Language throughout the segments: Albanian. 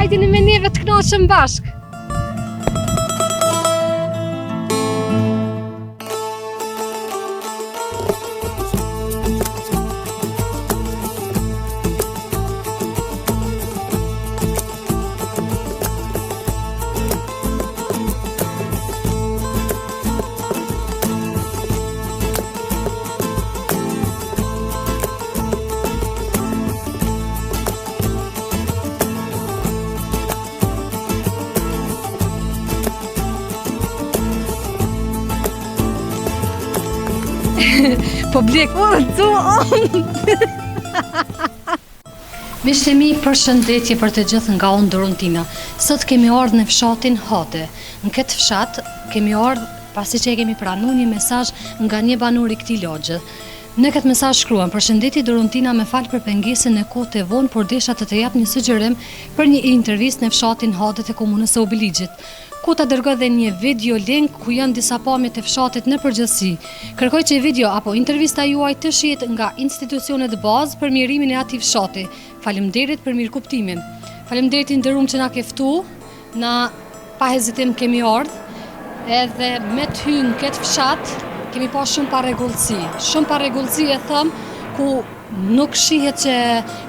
Hajdini me neve të knoqëm bashk. Po blek, Miqtë e mi, përshëndetje për të gjithë nga unë Dorontina. Sot kemi ardhur në fshatin Hade. Në këtë fshat kemi ardhur pasi që e kemi pranuar një mesazh nga një banor i këtij lagje. Në këtë mesazh shkruan: "Përshëndetje Dorontina, më fal për pengesën e kohët e vonë, por desha të jap një sugjerim për një intervistë në fshatin Hade të komunës së Obiligjit, ku ta dërgoj dhe një video link ku janë disa pamje të fshatit në përgjithësi. Kërkoj që video apo intervista juaj të shihet nga institucionet bazë për mirimin e atij fshati. Faleminderit për mirëkuptimin." Faleminderit i nderuar që na ke ftuar, na pa hezitim kemi ardhur, edhe me të hyrë në këtë fshat kemi pa shumë parregullsi e thëm, ku nuk shihet që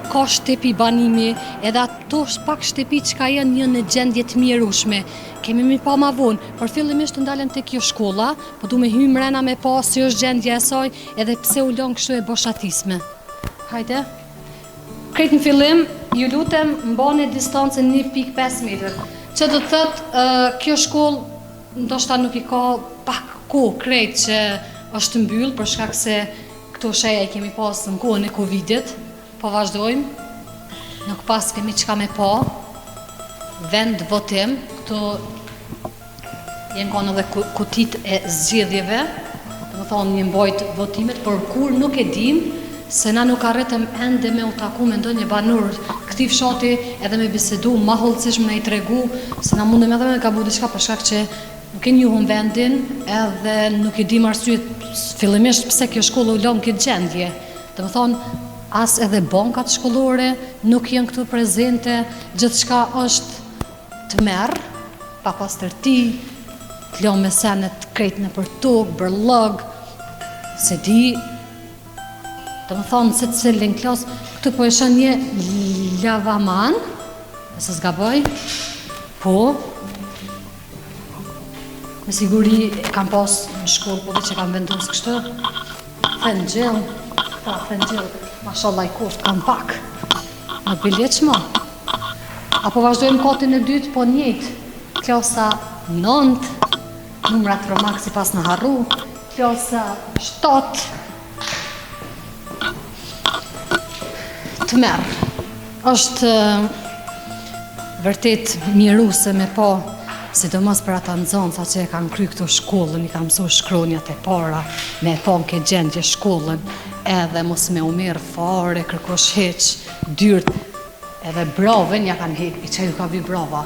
ka shtëpi banimi, edhe ato pak shtëpi që janë në gjendje të mjerueshme. Kemi mi pa ma vonë, por fillimisht të ndalem të kjo shkolla, po du me hymë mrena me pa si është gjendje e saj, edhe pse u lën kështu e boshatisme. Hajde. Krejt në fillim, ju lutem mbani distancën 1.5 metrë. Që do të thëtë, kjo shkollë ndoshta nuk i ka pak kohë krejt që është mbyllë, për shkak se këto sheja i kemi pasë në kohën e Covidit, po vazhdojmë, nuk pas kemi qka me pa, vend votim, këto jenë kanë edhe kutit e zgjedhjeve, të më thonë një mbajt votimet, por kur nuk e dim, se na nuk arritëm ende me u taku me ndonjë banor këtij fshati edhe me bisedu ma hollësisht me i tregu, se na mundem edhe me gabu diçka për shkak që nuk e njohum vendin, edhe nuk e dim arsyet fillimisht pse kjo shkollë u lëm këtë gjendje. Do të thonë, as edhe bankat shkollore nuk janë këtu prezente, gjithçka është të merr, pa pastërti, të lëmë me senet krejt në për tokë, bërlëg, se di, do të thonë se të cilin klasë, këtu po e shën një lavaman, nëse s'gaboj, po, me siguri e kam pas në shkollë, po dhe që kam vendosë kështë, fengjel, mashallah i koftë, kam pak, në biljeq ma. Apo vazhdojmë katin e dytë, po njëjtë, klasa 9, numrat romak si pas në harru, klasa 7, të merë. Është vërtet mjeruse me pa, sidomos për ata nxënësa që e kanë kry këto shkollën, i kanë mësuar shkronjat e para, me pa në këtë gjendje shkollën, edhe mos me u merë fare, kërkosh heq, dyrt, edhe braven ja kanë heq, i që ju ka vi brava.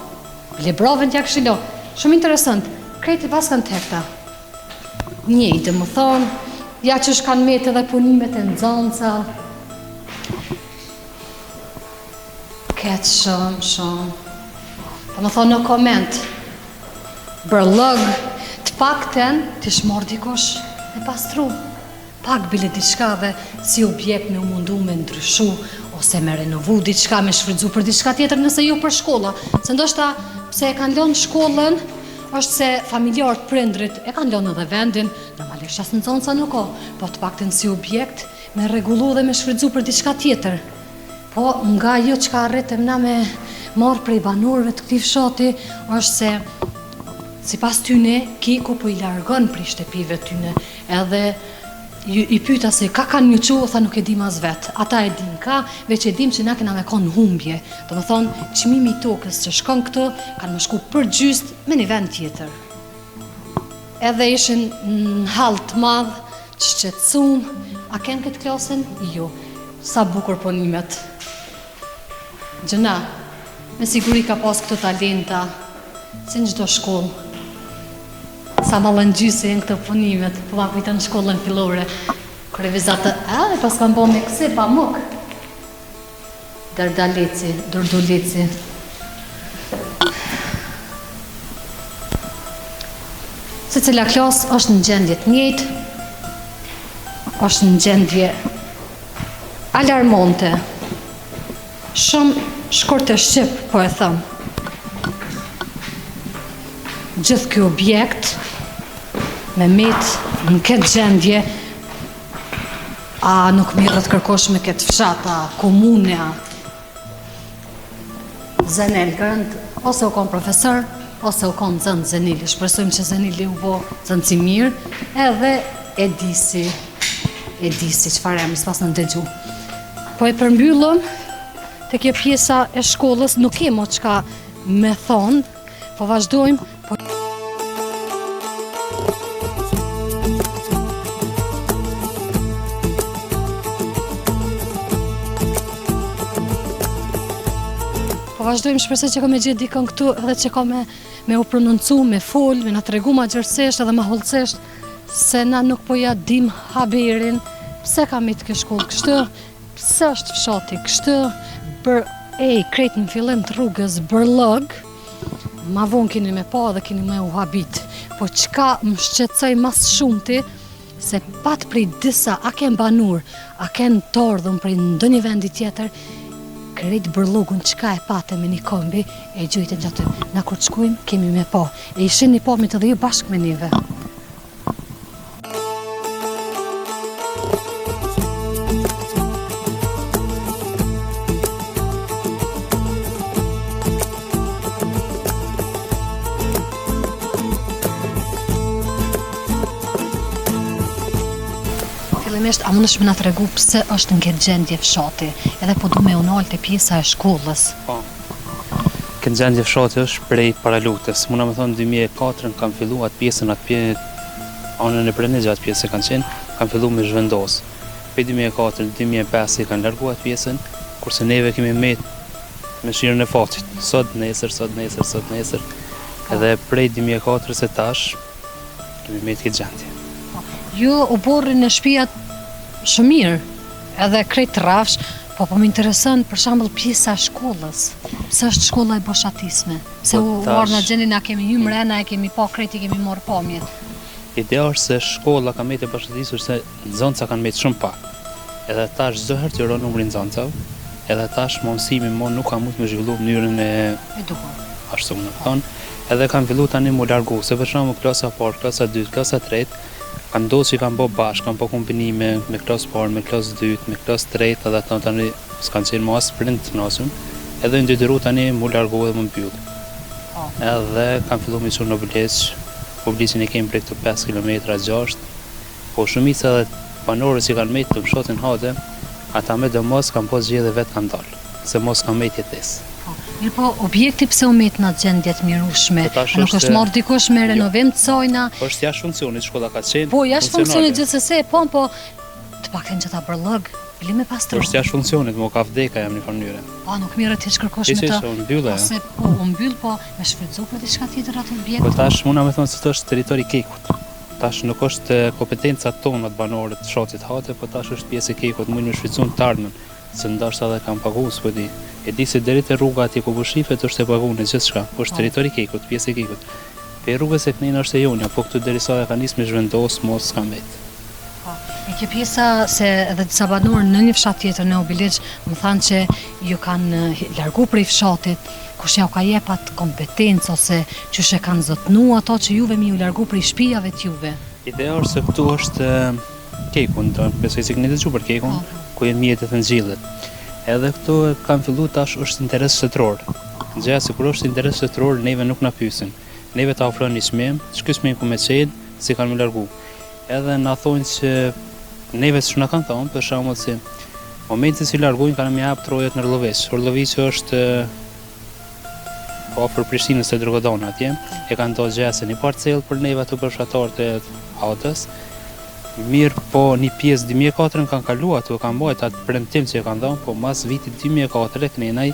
Le braven t'ja këshilo, shumë interesant, krejti pas kanë tekta. Njëjtë, më thonë, ja që shkanë metë edhe punimet e nxënësa, ketë shumë. Po më thonë në koment, bërlëg, të pakten të shmor dikosh me pastru. Pak bile diçka dhe si objekt me u mundu me ndryshu, ose me renovu diçka, me shfrydzu për diçka tjetër nëse jo për shkolla. Se ndoshta pse e kanë lënë shkollën, është se familjarët prindrit e kanë lënë edhe vendin, normalisht as nxënësa nuk ka, po të pakten si objekt me rregullu dhe me shfrydzu për diçka tjetër. Po nga jo që ka arritëm na me marë prej banorëve të këtij fshati, është se si pas tyne, Kiku po i largon prej shtëpive tyne, edhe i pyta se ka kanë një qo, tha nuk e dim as vetë. Ata e din ka, veç e dim që na kena me konë humbje. Do më thonë, çmimi i tokës që shkon këto, kanë më shku për gjyst me një vend tjetër. Edhe ishin në hall të madh, që qetësum, a ken këtë klasën? Jo, sa bukur punimet. Gjëna, me siguri ka pas këto talenta, si në çdo shkollë. Sa mallëngjyse janë këto punimet, po ma kujton në shkollën fillore. Kur e vizatë, pas kam bo me kësi, pamuk. Dërdoleci. Se cila klasë është në gjendje të njëjtë, është në gjendje alarmonte. Shumë shkurt e shqip, po e thëmë. Gjithë ky objekt me met në këtë gjendje, a nuk mirë të kërkosh me këtë fshata, komunja, Zenel Grënd, ose u konë profesor, ose u konë zënë Zenili. Shpresojmë që Zenili u bo zënë si mirë, edhe e disi çfarë jam, s'pas në ndëgju. Po e përmbyllëm, të kjo pjesa e shkollës, nuk kemo çka me thonë, po vazhdojmë, vazhdojmë, shpresoj që ka me gjithë dikën këtu edhe që ka me u prononcu, me fol, me na tregu ma gjërësisht edhe ma hollësisht se na nuk po ja dim haberin pse ka me të kjo shkollë kështu, pse është fshati kështu, krejt në fillim të rrugës bërlëg, ma vonë keni me pa dhe keni me u habit, po qka më shqetësoj mas shumëti, se pat prej disa a ken banur, a ken tordhun prej ndonjë vendi tjetër, krejt bërlogun qka e pate me një kombi, e gjujtën gjatë, na kur të shkujmë, kemi me pa, e ishin një pamit edhe ju bashkë me njëve. A mund është me nga të regu pëse është në këtë gjendje fshati, edhe po du me unalë të pjesa e shkollës? Po, këtë gjendje fshati është prej paralutës. Muna me thonë 2004 kam fillu atë pjesën anën e Brenigja atë pjesë kanë qenë, kam fillu me zhvendos. Prej 2004-2005 kanë largu atë pjesën, kurse neve kemi met me shirën e fatit. Sot nesër, edhe prej 2004 se tash kemi met këtë gjendje. Ju u borri në shtëpijat shumë mirë, edhe krejt rafsh, po më interesën për shembull pjesa e shkollës. Pse është shkolla e boshatisme? Se u marrë në gjendje na kemi hyrë mrena, e kemi pa krejt i kemi marrë pamjet. Ideja është se shkolla ka metë e boshatisur se nxënca kanë metë shumë pak. Edhe tash çdo herë që ron numrin nxëncav, edhe tash mësimi nuk ka mund të zhvillu në mënyrën e duhur. Ashtu më thon, edhe kanë filluar tani mu largu, se për shembull klasa 1, klasa 2, klasa 3 kanë ndosë që kanë bo bashkë, kanë bo kombinime me klasë 1, me klasë 2, me klasë 3, edhe ato tani s'kanë qenë më asë prind të nasëm, edhe ndëtyru tani mu largu edhe më mbyllë. Edhe kanë fillu me qurë në Oblishin e kemi prej këtu 5 km 6, po shumica edhe banorës që kanë metë të fshatin hate, ata me dhe mos kanë po zgjedhje vetë kanë dalë, se mos kanë metë jetesë. Mirë po, objekti pse u met në gjendje të mirueshme? Nuk është marrë dikush me renovim të sajna? Po është jashtë funksionit, shkolla ka qenë. Po jashtë funksionit gjithsesi, po të paktën që ta bërllëg, bili me pastru. Po është jashtë funksionit, mo ka vdeka jam një mënyrë. Po nuk mirë ti shkërkosh me të. Unë mbyllë. Ose po u mbyll, po me shfrytzu për diçka tjetër atë objekt. Po tash muna me thonë se të është territori i Kekut. Tash nuk është kompetenca tonë të banorët të fshatit hate, po tash është pjesë e Kekut, mund me shfrytzuar të ardhmen, se ndoshta edhe kanë paguar s'po di. E di se deri te rruga atje ku bushifet është e paguar gjithçka, po është territori i Kekut, pjesë e Kekut. Pe rrugës e Knina është e jonja, po këtu derisa ka nis me zhvendos mos s'ka mbet. E kjo pjesa se edhe disa banorë në një fshat tjetër në Obiligj më thanë që ju kanë largu prej fshatit, kush ja u ka jep atë kompetencë ose qysh e kanë zotnu ato që juve mi ju largu prej shtëpiave të juve. Ideja është se këtu është Kekun, besoj se keni dëgjuar për Kekun, ku janë mjetet e nxjillit. Edhe këtu kanë fillu tash është interes shtetëror. Gjëja se kur është interes shtetëror, neve nuk na pyesin. Neve ta ofrojnë një çmim, ç'ky çmim ku me çel, si kanë më largu. Edhe na thonë që neve s'na kanë thonë, për shembull se momentin si largojnë kanë më jap trojet në Orlloviç. Orlloviç është afër Prishtinës së Drogodon atje. E kanë dhënë gjëja se një parcel për neve ato për fshatarët e Hatës. Mirë po një pjesë 2004 kanë kaluar ato, kanë mbajtur atë premtim që e kanë dhënë, po mas vitit 2004 kënenaj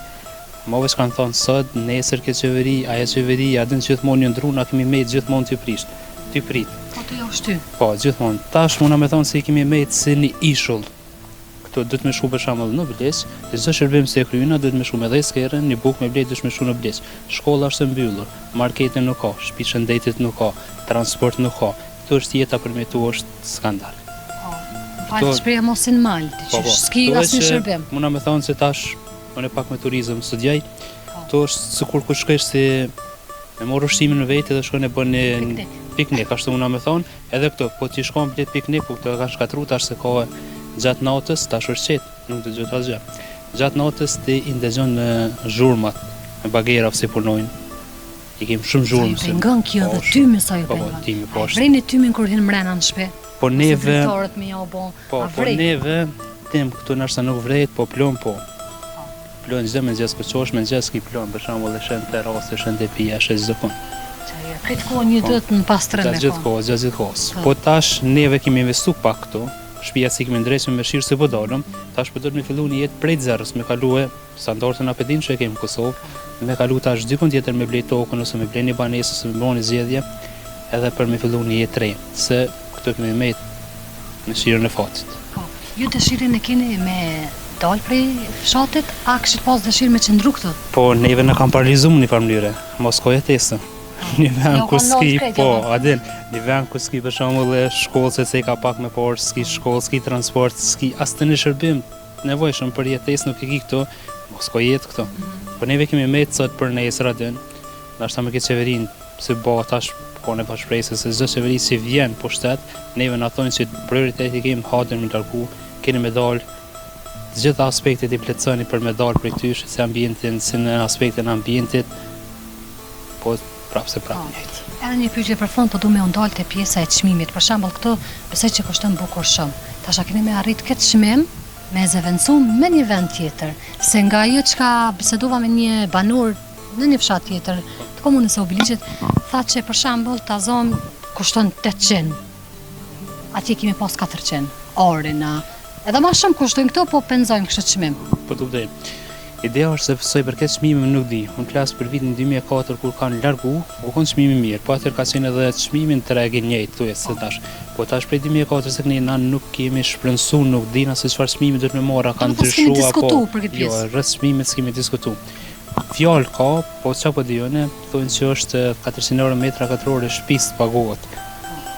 movesh kanë thonë sot, nesër ke qeveri, ajo qeveri, a din gjithmonë një ndru, na kemi mejt gjithmonë ty prisht, ty prit. Po të jo shty? Po, gjithmonë. Tash muna me thonë se i kemi mejt si një ishull duhet me shku për shembull në Vlesë, dhe çdo shërbim se e kryena duhet me shku me 10 skerë, një bukë me blet duhet me shku në Vlesë. Shkolla është e mbyllur, markete nuk ka, shtëpi shëndetit nuk ka, transport nuk ka. Këtu është jeta për me tu është skandal. Falë shpreha mos në mal, s'ki asnjë shërbim. Muna me thonë se tash, unë pak me turizëm studiaj, këtu është sikur ku shkosh si me morë ushqimin në vetë dhe shkon e bën një piknik, ashtu muna me thonë, edhe këtu, po ti shkon blet piknik, po këtu ka shkatru tash se ka gjatë natës, tash është qetë, nuk të gjithë asgjë. Gjatë natës ti i ndezon në zhurmat, me bagera si punojnë. I kemi shumë zhurmë. Sa ju pengon kjo dhe tymi sa ju pengon. Timi po është. Vreni tymin kur hin mrena në shtëpi. Po neve, po neve, tim këtu nështë nuk vrejt, po plon po. Plon gjithë me gjithë këqosh, me gjithë s'ki plon, për shembull e shën terrasë, shën te pija, shën çdo punë. Këtë kohë një ditë në pas 3 Gjatë gjithë kohës. Po tash neve kemi investu pak këtu, shtëpia si kemi ndresur me shirë se po dalëm, tash po do të me fillu një jetë prej zerës, me kalue standardin apedin që e kemi në Kosovë, me kalu tash dikun tjetër me blej tokën, ose me blej një banesë, ose me bëni zgjedhje, edhe për me fillu një jetë re, se këtu kemi me në shirën e fatit. Ju dëshirën e keni me dalë prej fshatit, a këshit pas dëshirë me qëndru këtu? Po, neve në kam paralizuar në një farë mënyre, mos ko jetesë. Një vend ku s'ki, po, adin, një vend ku s'ki për shembull e shkollë se ka pak me por, s'ki shkollë, s'ki transport, s'ki asë të një shërbim nevojshëm për jetesë nuk e ki këtu, mos ko jetë këtu. Po neve kemi me të sot për nesër adin, nashta me këtë qeverin, si bo tash kone pa shprejse, se zdo qeveri si vjen po shtet, neve në thonë që prioriteti kemi hadën me larku, keni me dalë, gjitha aspektet i plecëni për me dalë për këtysh, si ambientin, si në aspektin ambientit, po prapë se prapë njëjtë. Edhe një pyetje për fund, po du me undalë të pjesa e çmimit. Për shembull këtu, besoj që kushton bukur shumë. Tash a keni me arrit këtë çmim me zëvendësu me një vend tjetër, se nga ajo çka bisedova me një banor në një fshat tjetër të komunës së Obiliqit, tha që për shembull tazon kushton 800. Atje kemi pas 400 orina. Edhe më shumë kushtojnë këto, po penzojnë kështë çmim. Po të vdej. Ideja është se pësoj për këtë çmime nuk di. Unë flas për vitin 2004 kur kanë largu, u konë çmimi mirë. Po atëherë ka qenë edhe çmimin tregin njëjtë thuaj se tash. Po tash prej 2004 se ne nuk kemi shpërndsur, nuk dina se çfarë çmimi do të më marra, kanë ndryshuar apo. Jo, rreth çmimit s'kemi diskutuar. Fjalë ka, po çka po dijone, thonë që është 400 euro metra katror shtëpisë pagohet.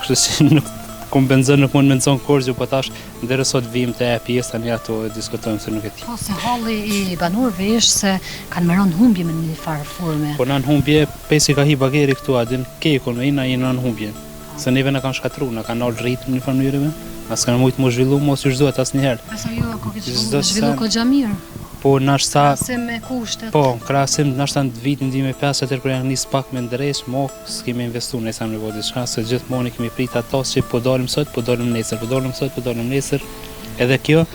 Kështu që nuk kompenzon nuk mund me nëzon korgjë, po tash ndërë sot vim të e pjesë tani ato diskutojmë se nuk e ti. Po, se halli i banorëve është se kanë meron humbje me një farë forme. Po në humbje, pesi ka hi bageri këtu adin kekon me ina i në humbje. Se neve në kanë shkatru, në kanë nalë rritë një farë mënyreve, nësë kanë mujtë më zhvillu, mos ju shduat asë njëherë. Pesa ju ko këtë zhvillu ko gjamirë? Po, nashta... Krasim me kushtet? Po, krasim, nashta në vitin 2005, atër kërë janë njësë pak me ndresh, mo, s'kemi investu në esam në vodit shka, se gjithmonë kemi prit atos që po dalim sot, po dalim nesër, po dalim sot, po dalim nesër, edhe kjo,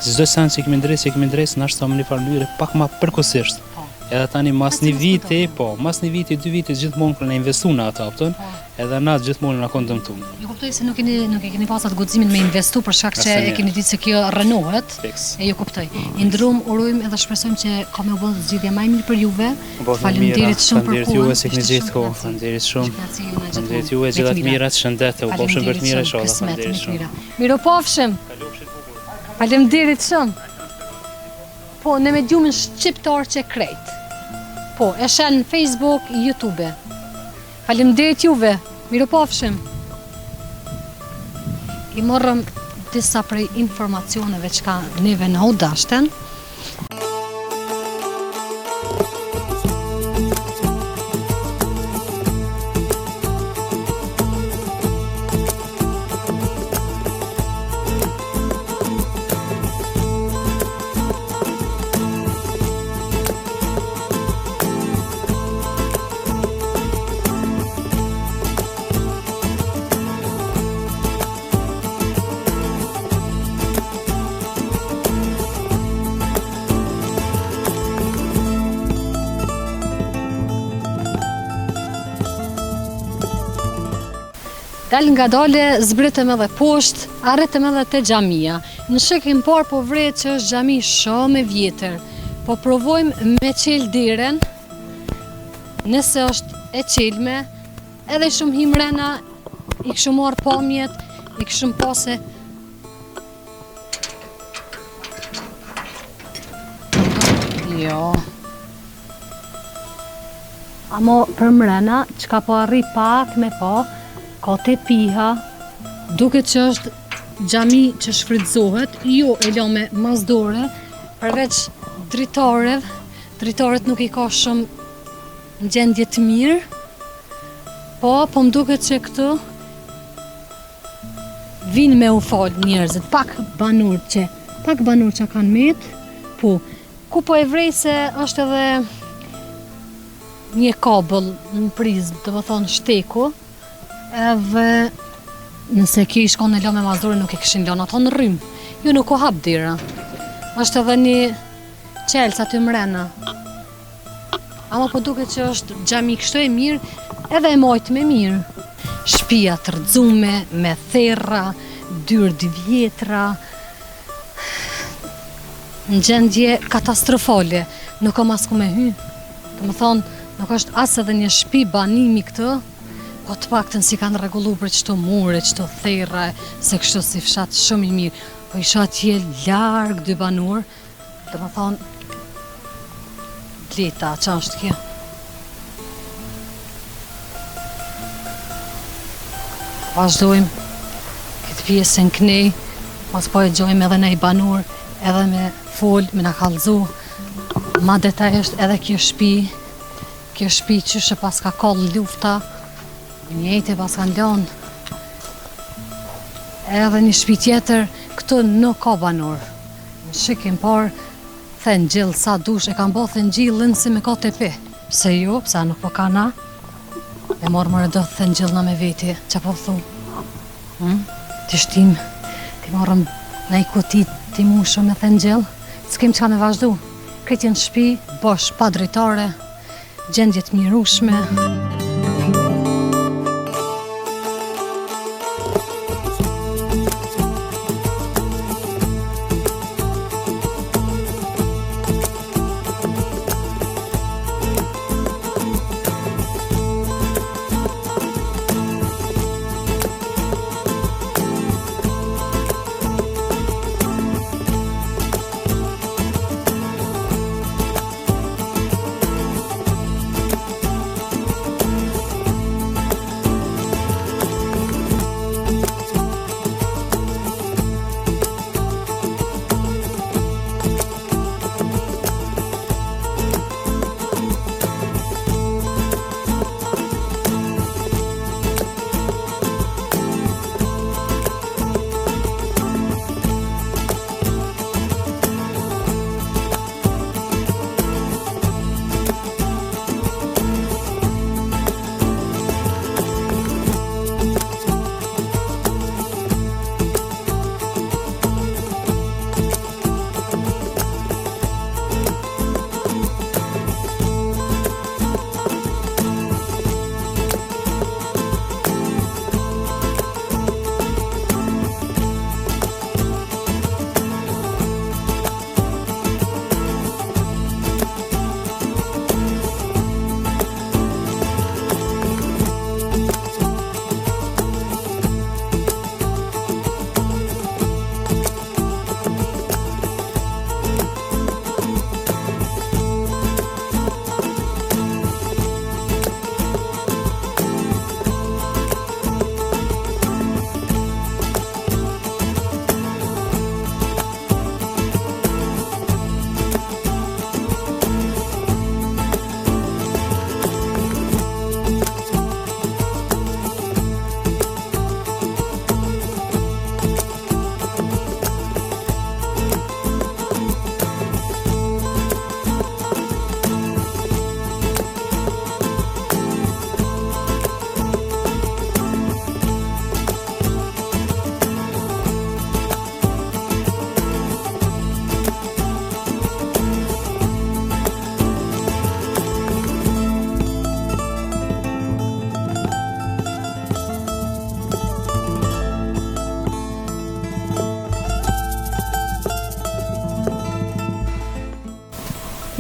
çdo sen që kemi ndres, nashta më një farë mënyre pak ma përkohësisht. Edhe tani mas një viti, po, mas një viti, 2 vite gjithmonë kërë në investu në ato, apëton, edhe na gjithmonë në konë dëmtumë. Ju kuptoj se nuk e keni pas atë guximin me investu për shkak që e keni ditë se kjo rënohet. E ju kuptoj. I ndrum, urojmë edhe shpresojmë që ka me u bërë zgjidhje më e mirë për juve. Faleminderit shumë për kohën. Juve se keni gjetë kohë. Faleminderit shumë. Faleminderit juve gjithë të mirat, shëndete, u pofshim për të mira inshallah. Faleminderit shumë. Miropofshim. Faleminderit shumë. Po, në mediumin shqiptar që krejt. Po, e shen në Facebook, YouTube. Faleminderit juve, miropofshim. I morëm disa prej informacioneve që ka neve në u dashten. Dal nga dale, zbritëm edhe poshtë, arritëm edhe te xhamia. Në shekim parë po vret që është xhami shumë e vjetër. Po provojmë me qel derën, nëse është e qelme, edhe shumë himrena, i këshu marë pamjet, i këshu pase Jo. Amo për mrena, çka po arri pak me po, ka te piha, duket që është xhami që shfrytëzohet, jo e la me mazdore, përveç dritarët nuk i ka shumë në gjendje të mirë, po më duket që këtu vinë me u falë njerëzit, pak banur që kanë metë, po, ku po e vrej se është edhe një kabël në prizmë, të më thonë shteku, edhe nëse ki shkon e la me mazdore nuk e këshin lana, ato në rrymë, ju nuk o hap dira. Është edhe një qelës aty mrena. Ama po duket që është xhami kështu e mirë, edhe e majtë me mirë. Shtëpia të rrëzume, me therra, dyrë 2 vjetra, në gjendje katastrofale, nuk kam as ku me hy. Të më thonë, nuk është as edhe një shtëpi banimi këtë, po të paktën si kanë rregullu për çto mure, çto therra, se kështu si fshat shumë i mirë. Po isha atje larg 2 banor, të më thonë, leta, qa është kjo? Vazhdojmë këtë pjesën knej, mas po e gjojmë edhe në i banor, edhe me fol, me na kallëzu. Ma detajisht edhe kjo shtëpi qyshe pas ka kallë lufta, njëjtë pas kanë lanë. Edhe një shtëpi tjetër, këtu nuk ka banor. Në shikim parë, thënë gjillë sa dush, e kam bo thënë gjillën si me ka tepi. Pse jo, pse nuk po ka na. E morë do thënë gjillë na me veti, që po thu. Ti shtim, ti morëm në i kuti ti mushëm me thënë gjillë, s'kem që ka me vazhdu. Këtë jenë shtëpi, bosh, pa drejtare, gjendjet mirushme.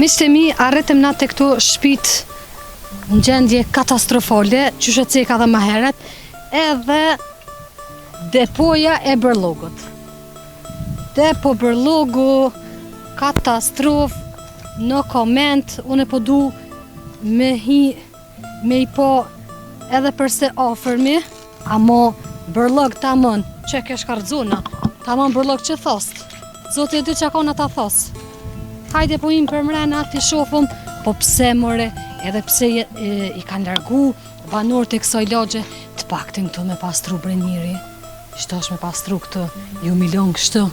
Miqtë e mi, arritëm na të këtu shtëpit në gjendje katastrofale, qyshe ceka dhe më heret, edhe depoja e bërlogut. Depo bërlogu, katastrof, në koment, unë po du me i po edhe përse ofërmi, amo bërlog ta mën, që ke shkardзуна, ta mën bërlog që thost, zote e dy që akona ta thost. Hajde po im për mrena, ti shofëm, po pse more, edhe pse i kanë largu banor të kësaj lagje, të paktin këtu me pastru brenjiri. Shtash me pastru këtë, ju milion kështu.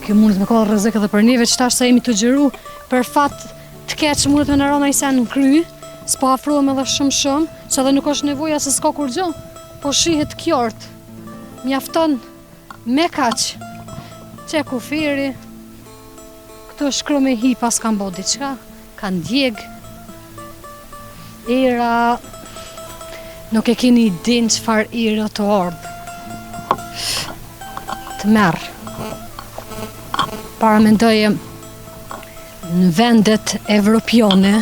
Kjo mundet me kohë rrezik edhe për neve, qëtash sa jemi të gjëru, për fat të keq mundet me në rona i sen në kry, s'po afrohem edhe shumë, që edhe nuk është nevoja se s'ka kur gjë, po shihet kjort, mjafton me kaq, që kufiri, këtu shkru me hi pas kanë bo diqka, kanë djeg, era, nuk e keni din qëfar era të ardhë, të merë. Para mendoje në vendet evropiane,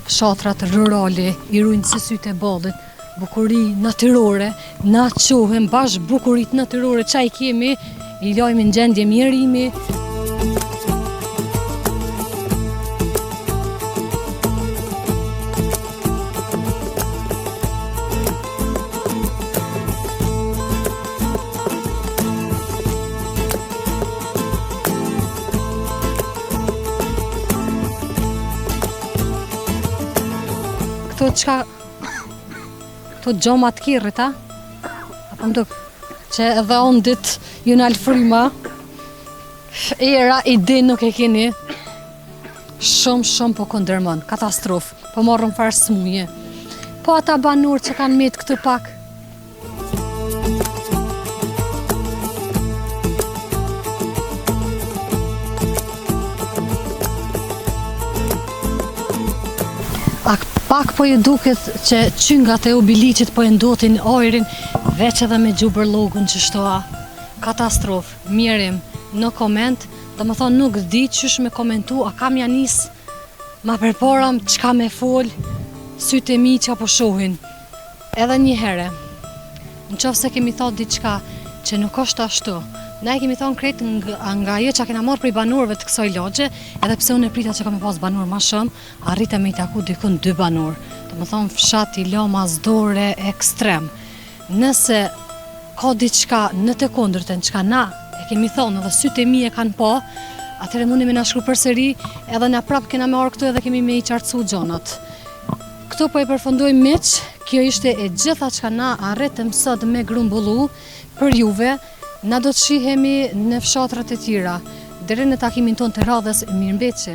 fshatrat rurale, i rujnë si sytë e bollit, bukuri natyrore, na qohem bash bukurit natyrore, qaj kemi, i lojmë në gjendje mjerimi. Këto gjoma të kirrit, apo më duk, që edhe on dit ju në alfrima, era i din nuk e keni, shumë po këndërmën, katastrofë, po morrëm farë smuje. Po ata banur që kanë met këtë pak, pak po ju duket që qyngat e obiliqit po e ndotin ajrin, veç edhe me gjubërlogun që shtoa. Katastrofë, mirim, në koment, dhe më thonë nuk di qysh me komentu, a kam janis, ma përporam qka me fol, sytë e mi që apo shohin. Edhe një here, në qofë se kemi thot diqka që nuk është ashtu, na e kemi thonë krejt nga jo që a kena marrë prej banorëve të kësaj lagje, edhe pse unë e prita që ka me pas banor ma shumë, arrita me i taku dikun 2 banor. Të më thonë fshati Lamazdore ekstrem. Nëse ka diçka në të kundërtën, çka na e kemi thonë edhe sytë e mi e kanë po, atëherë mundi me na shkru përsëri, edhe na prap kena me orë këtu edhe kemi me i qartësu gjonat. Këtu po e përfundojmë miq, kjo ishte e gjitha çka na arritëm sot me grumbullu për juve. Na do të shihemi në fshatrat e tjera. Deri në takimin ton të radhës, mirëmbëjtje.